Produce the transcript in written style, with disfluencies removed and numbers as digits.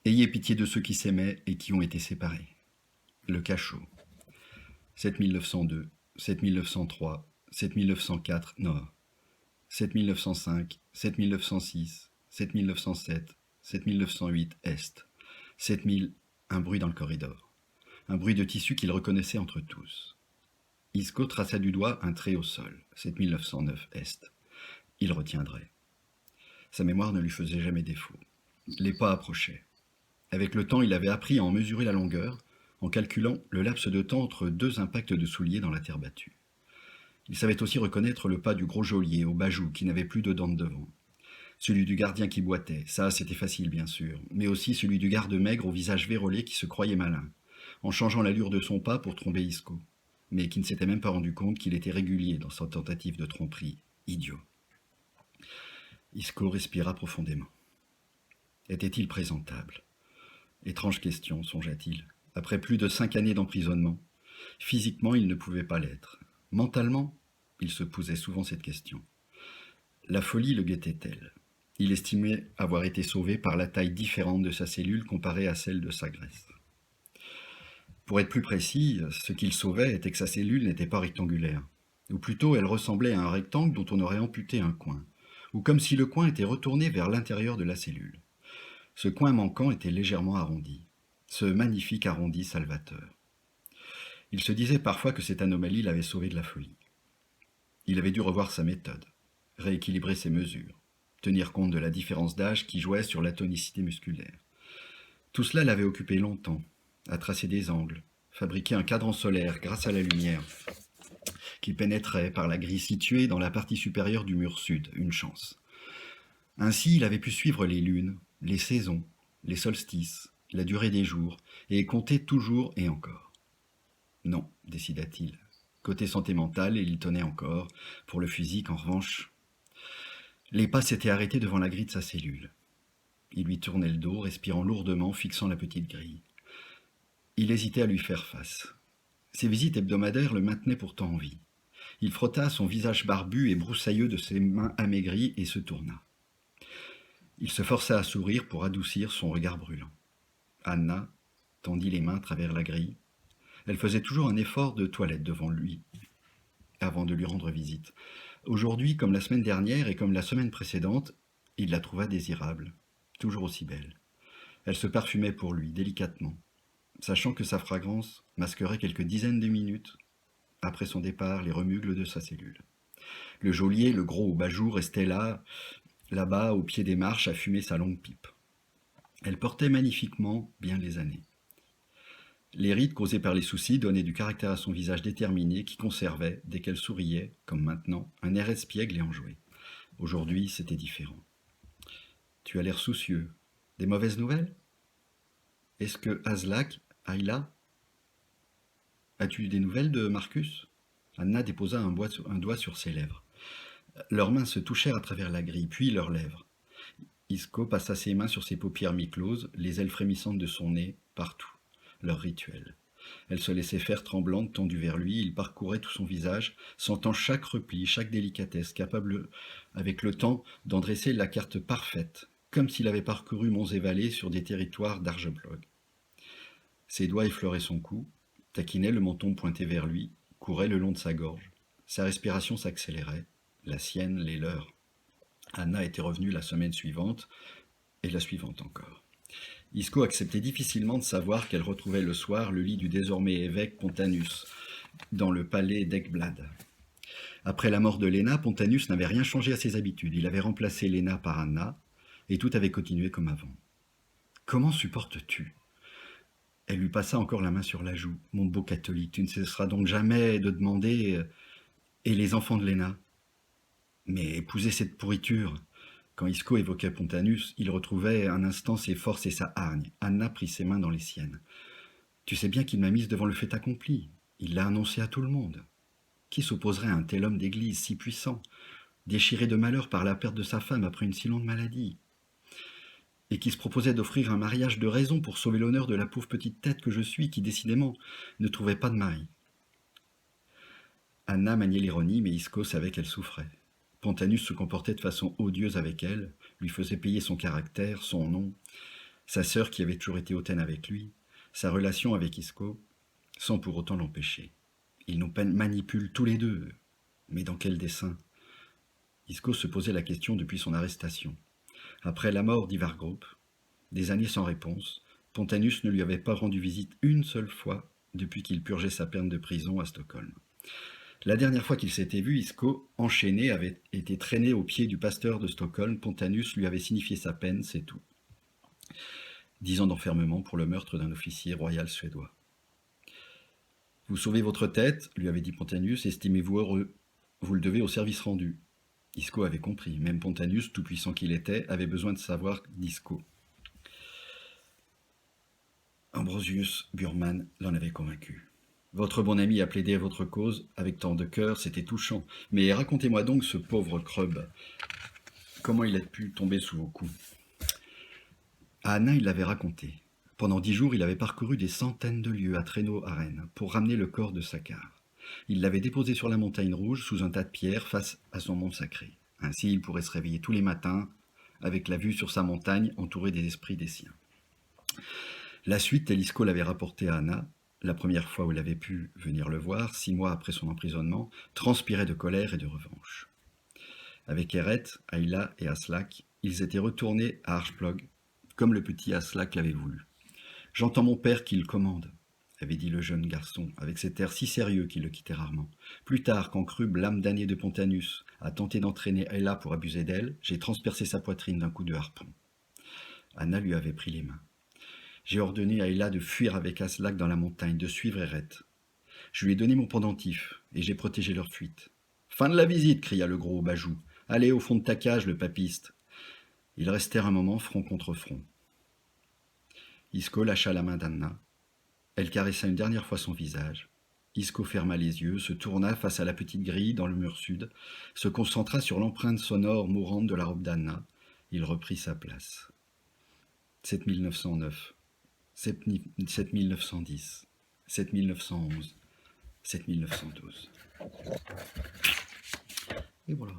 Ayez pitié de ceux qui s'aimaient et qui ont été séparés. Le cachot. 7902, 7903, 7904 Nord, 7905, 7906, 7907, 7908 Est, 7000 un bruit dans le corridor. Un bruit de tissu qu'il reconnaissait entre tous. Isco traça du doigt un trait au sol, 7909 Est. Il retiendrait. Sa mémoire ne lui faisait jamais défaut. Les pas approchaient. Avec le temps, il avait appris à en mesurer la longueur, en calculant le laps de temps entre deux impacts de souliers dans la terre battue. Il savait aussi reconnaître le pas du gros geôlier au bajou qui n'avait plus de dents de devant. Celui du gardien qui boitait, ça c'était facile bien sûr, mais aussi celui du garde maigre au visage vérolé qui se croyait malin, en changeant l'allure de son pas pour tromper Isco, mais qui ne s'était même pas rendu compte qu'il était régulier dans sa tentative de tromperie. Idiot. Isco respira profondément. Était-il présentable? Étrange question, songea-t-il. Après plus de 5 années d'emprisonnement, physiquement il ne pouvait pas l'être. Mentalement, il se posait souvent cette question. La folie le guettait-elle? Il estimait avoir été sauvé par la taille différente de sa cellule comparée à celle de sa graisse. Pour être plus précis, ce qu'il sauvait était que sa cellule n'était pas rectangulaire, ou plutôt elle ressemblait à un rectangle dont on aurait amputé un coin, ou comme si le coin était retourné vers l'intérieur de la cellule. Ce coin manquant était légèrement arrondi, ce magnifique arrondi salvateur. Il se disait parfois que cette anomalie l'avait sauvé de la folie. Il avait dû revoir sa méthode, rééquilibrer ses mesures, tenir compte de la différence d'âge qui jouait sur la tonicité musculaire. Tout cela l'avait occupé longtemps, à tracer des angles, fabriquer un cadran solaire grâce à la lumière qui pénétrait par la grille située dans la partie supérieure du mur sud, une chance. Ainsi, il avait pu suivre les lunes, les saisons, les solstices, la durée des jours, et compter toujours et encore. Non, décida-t-il. Côté santé mentale, il tenait encore. Pour le physique, en revanche, les pas s'étaient arrêtés devant la grille de sa cellule. Il lui tournait le dos, respirant lourdement, fixant la petite grille. Il hésitait à lui faire face. Ses visites hebdomadaires le maintenaient pourtant en vie. Il frotta son visage barbu et broussailleux de ses mains amaigries et se tourna. Il se força à sourire pour adoucir son regard brûlant. Anna tendit les mains à travers la grille. Elle faisait toujours un effort de toilette devant lui, avant de lui rendre visite. Aujourd'hui, comme la semaine dernière et comme la semaine précédente, il la trouva désirable, toujours aussi belle. Elle se parfumait pour lui, délicatement, sachant que sa fragrance masquerait quelques dizaines de minutes après son départ les remugles de sa cellule. Le geôlier, le gros au bajou, restait là-bas, au pied des marches, à fumer sa longue pipe. Elle portait magnifiquement bien les années. Les rides causées par les soucis donnaient du caractère à son visage déterminé qui conservait, dès qu'elle souriait, comme maintenant, un air espiègle et enjoué. Aujourd'hui, c'était différent. Tu as l'air soucieux. Des mauvaises nouvelles? Est-ce que Aslak, Ayla? As-tu des nouvelles de Marcus? Anna déposa un doigt sur ses lèvres. Leurs mains se touchèrent à travers la grille, puis leurs lèvres. Isco passa ses mains sur ses paupières mi-closes, les ailes frémissantes de son nez, partout. Leur rituel. Elle se laissait faire tremblante, tendue vers lui, il parcourait tout son visage, sentant chaque repli, chaque délicatesse, capable, avec le temps, d'en dresser la carte parfaite, comme s'il avait parcouru monts et vallées sur des territoires d'Argeplog. Ses doigts effleuraient son cou, taquinaient le menton pointé vers lui, couraient le long de sa gorge. Sa respiration s'accélérait, la sienne, les leurs. Anna était revenue la semaine suivante, et la suivante encore. Isco acceptait difficilement de savoir qu'elle retrouvait le soir le lit du désormais évêque Pontanus, dans le palais d'Ekblad. Après la mort de Léna, Pontanus n'avait rien changé à ses habitudes. Il avait remplacé Léna par Anna, et tout avait continué comme avant. « Comment supportes-tu » Elle lui passa encore la main sur la joue. « Mon beau catholique, tu ne cesseras donc jamais de demander... Et les enfants de Léna ?» Mais épouser cette pourriture... Quand Isco évoquait Pontanus, il retrouvait un instant ses forces et sa hargne. Anna prit ses mains dans les siennes. « Tu sais bien qu'il m'a mise devant le fait accompli. Il l'a annoncé à tout le monde. Qui s'opposerait à un tel homme d'église si puissant, déchiré de malheur par la perte de sa femme après une si longue maladie, et qui se proposait d'offrir un mariage de raison pour sauver l'honneur de la pauvre petite tête que je suis, qui décidément ne trouvait pas de mari. » Anna maniait l'ironie, mais Isco savait qu'elle souffrait. Pontanus se comportait de façon odieuse avec elle, lui faisait payer son caractère, son nom. sa sœur qui avait toujours été hautaine avec lui, sa relation avec Isco, sans pour autant l'empêcher. Ils nous manipulent tous les deux. Mais dans quel dessein? Isco se posait la question depuis son arrestation. Après la mort d'Ivargroup, des années sans réponse, Pontanus ne lui avait pas rendu visite une seule fois depuis qu'il purgeait sa peine de prison à Stockholm. La dernière fois qu'il s'était vu, Isco, enchaîné, avait été traîné au pied du pasteur de Stockholm. Pontanus lui avait signifié sa peine, c'est tout. 10 ans d'enfermement pour le meurtre d'un officier royal suédois. Vous sauvez votre tête, lui avait dit Pontanus, estimez-vous heureux. Vous le devez au service rendu. Isco avait compris. Même Pontanus, tout puissant qu'il était, avait besoin de savoir d'Isco. Ambrosius Burman l'en avait convaincu. Votre bon ami a plaidé votre cause avec tant de cœur, c'était touchant. Mais racontez-moi donc ce pauvre Krub. Comment il a pu tomber sous vos coups? À Anna, il l'avait raconté. Pendant 10 jours, il avait parcouru des centaines de lieues à traîneau à Rennes pour ramener le corps de Saccard. Il l'avait déposé sur la montagne rouge sous un tas de pierres face à son mont sacré. Ainsi, il pourrait se réveiller tous les matins avec la vue sur sa montagne entourée des esprits des siens. La suite, Isco l'avait rapporté à Anna, la première fois où elle avait pu venir le voir, 6 mois après son emprisonnement, transpirait de colère et de revanche. Avec Eret, Ayla et Aslak, ils étaient retournés à Archplog, comme le petit Aslak l'avait voulu. « J'entends mon père qui le commande », avait dit le jeune garçon, avec cet air si sérieux qu'il le quittait rarement. Plus tard, quand Krub, l'âme damnée de Pontanus, a tenté d'entraîner Ayla pour abuser d'elle, j'ai transpercé sa poitrine d'un coup de harpon. Anna lui avait pris les mains. J'ai ordonné à Ayla de fuir avec Aslak dans la montagne, de suivre Eret. Je lui ai donné mon pendentif, et j'ai protégé leur fuite. « Fin de la visite !» cria le gros Bajou. « Allez au fond de ta cage, le papiste !» Ils restèrent un moment front contre front. Isco lâcha la main d'Anna. Elle caressa une dernière fois son visage. Isco ferma les yeux, se tourna face à la petite grille dans le mur sud, se concentra sur l'empreinte sonore mourante de la robe d'Anna. Il reprit sa place. 7909, 7910, 7911, 7912. Et voilà.